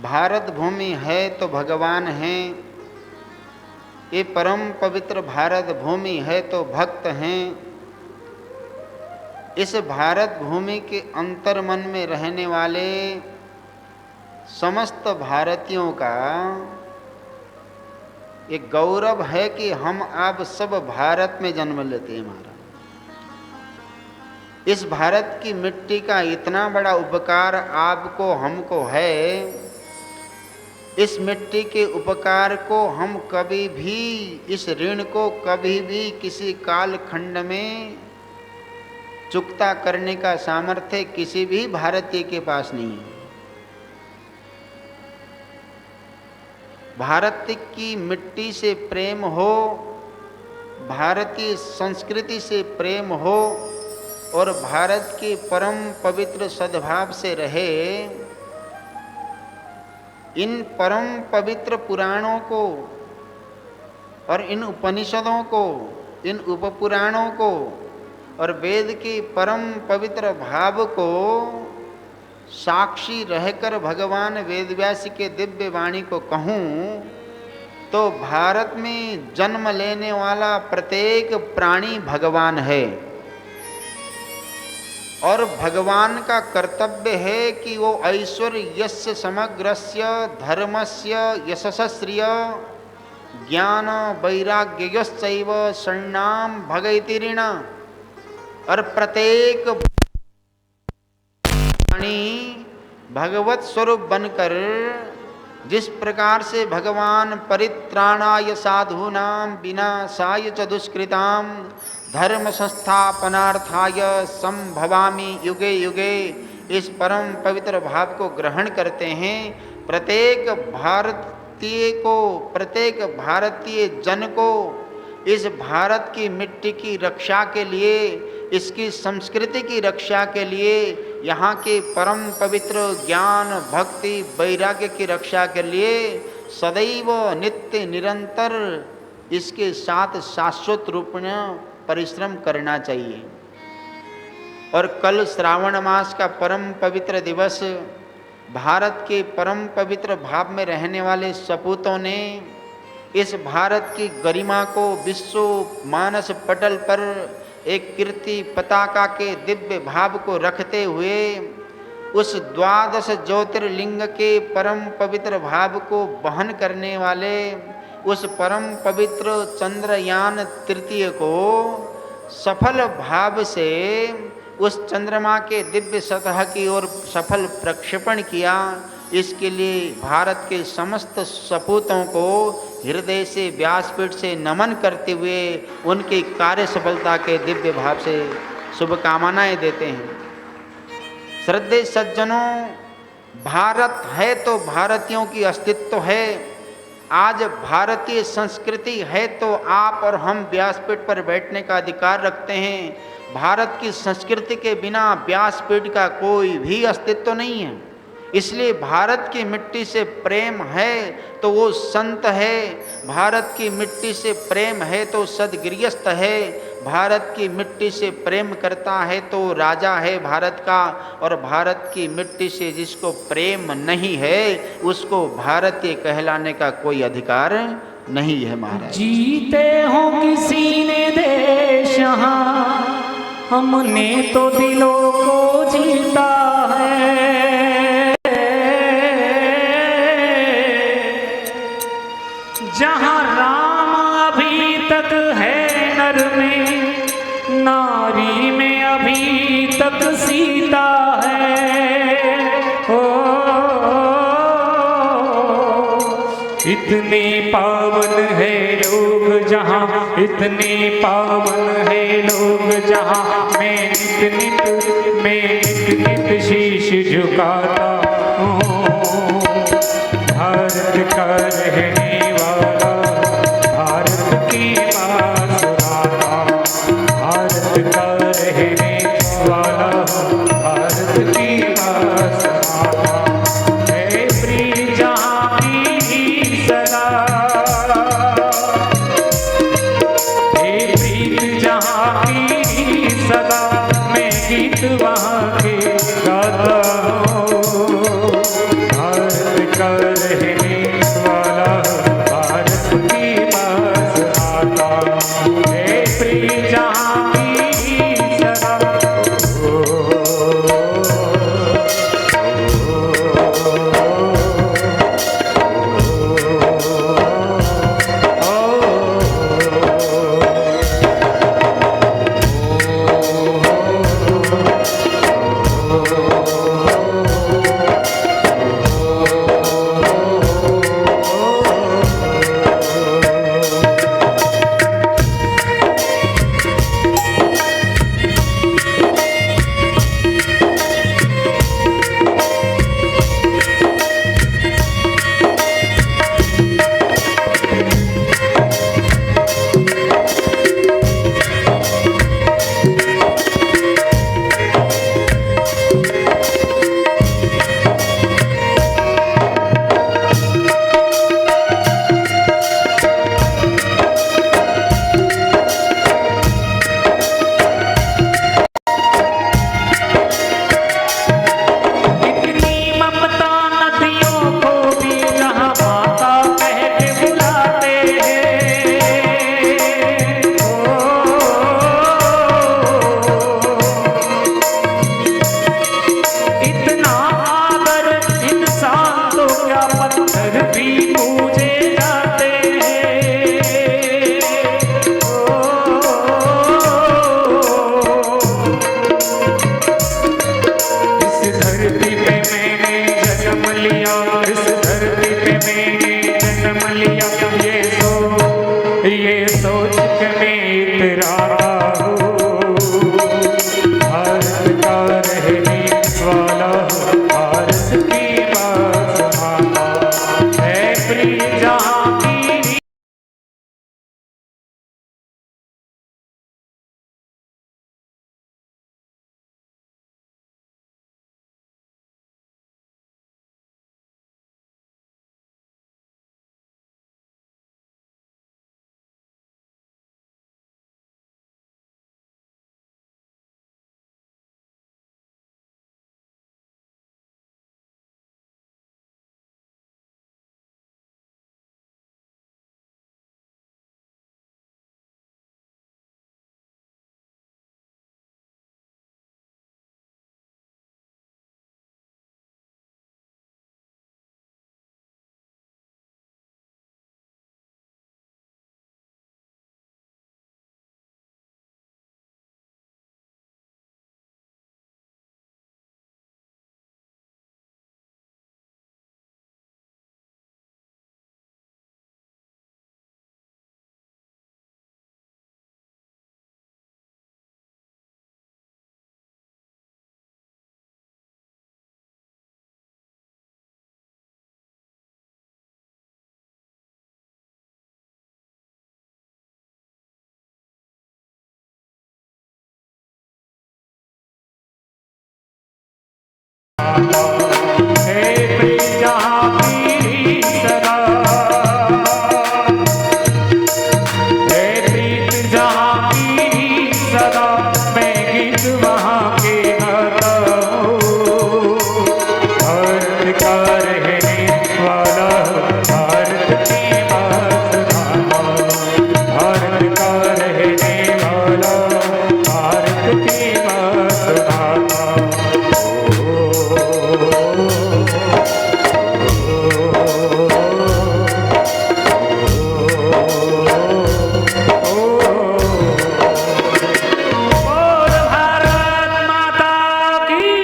भारत भूमि है तो भगवान हैं, ये परम पवित्र भारत भूमि है तो भक्त हैं। इस भारत भूमि के अंतर्मन में रहने वाले समस्त भारतीयों का एक गौरव है कि हम आप सब भारत में जन्म लेते हैं। महाराज, इस भारत की मिट्टी का इतना बड़ा उपकार आपको हमको है, इस मिट्टी के उपकार को हम कभी भी, इस ऋण को कभी भी किसी काल खंड में चुकता करने का सामर्थ्य किसी भी भारतीय के पास नहीं है। भारत की मिट्टी से प्रेम हो, भारतीय संस्कृति से प्रेम हो और भारत के परम पवित्र सद्भाव से रहे, इन परम पवित्र पुराणों को और इन उपनिषदों को, इन उपपुराणों को और वेद के परम पवित्र भाव को साक्षी रहकर भगवान वेदव्यास के दिव्य वाणी को कहूँ तो भारत में जन्म लेने वाला प्रत्येक प्राणी भगवान है और भगवान का कर्तव्य है कि वो ऐश्वर्यस्य समग्रस्य धर्मस्य यशस्श्रिय ज्ञान वैराग्यश्चैव शरणां भगैति ऋण। और प्रत्येक प्राणी भगवत स्वरूप बनकर जिस प्रकार से भगवान परित्राणाय साधूनां विनाशाय च दुष्कृतां धर्म संस्थापनार्थाय संभवामि युगे युगे, इस परम पवित्र भाव को ग्रहण करते हैं। प्रत्येक भारतीय को, प्रत्येक भारतीय जन को इस भारत की मिट्टी की रक्षा के लिए, इसकी संस्कृति की रक्षा के लिए, यहाँ के परम पवित्र ज्ञान भक्ति वैराग्य की रक्षा के लिए सदैव नित्य निरंतर इसके साथ शाश्वत रूप में परिश्रम करना चाहिए। और कल श्रावण मास का परम पवित्र दिवस, भारत के परम पवित्र भाव में रहने वाले सपूतों ने इस भारत की गरिमा को विश्व मानस पटल पर एक कीर्ति पताका के दिव्य भाव को रखते हुए उस द्वादश ज्योतिर्लिंग के परम पवित्र भाव को वहन करने वाले उस परम पवित्र चंद्रयान तृतीय को सफल भाव से उस चंद्रमा के दिव्य सतह की ओर सफल प्रक्षेपण किया। इसके लिए भारत के समस्त सपूतों को हृदय से व्यासपीठ से नमन करते हुए उनकी कार्य सफलता के दिव्य भाव से शुभकामनाएं देते हैं। श्रद्धेय सज्जनों, भारत है तो भारतीयों की अस्तित्व है। आज भारतीय संस्कृति है तो आप और हम व्यासपीठ पर बैठने का अधिकार रखते हैं। भारत की संस्कृति के बिना व्यासपीठ का कोई भी अस्तित्व नहीं है। इसलिए भारत की मिट्टी से प्रेम है तो वो संत है, भारत की मिट्टी से प्रेम है तो सद्गृहस्थ है, भारत की मिट्टी से प्रेम करता है तो राजा है भारत का, और भारत की मिट्टी से जिसको प्रेम नहीं है उसको भारतीय कहलाने का कोई अधिकार नहीं है। महाराज, जीते हो किसी ने देश यहाँ, हमने तो दिलों को जीता है। जहाँ राम अभी तक है नर में, नारी में अभी तक सीता है। ओ इतने पावन है लोग जहाँ, इतने पावन है लोग जहाँ, मैं नित नित शीश झुकाता हूँ। भारत का रहने वाला, भारत की बात सुनाता, भारत का रहने वाला, भारत की बात सुनाता। है प्रिय जहाँ की सदा, है प्रीत जहाँ की सदा, मैं गीत वहाँ के गाता हूँ। का रहने वाला भारत की बस आता है प्रिय जहाँ की सदा इस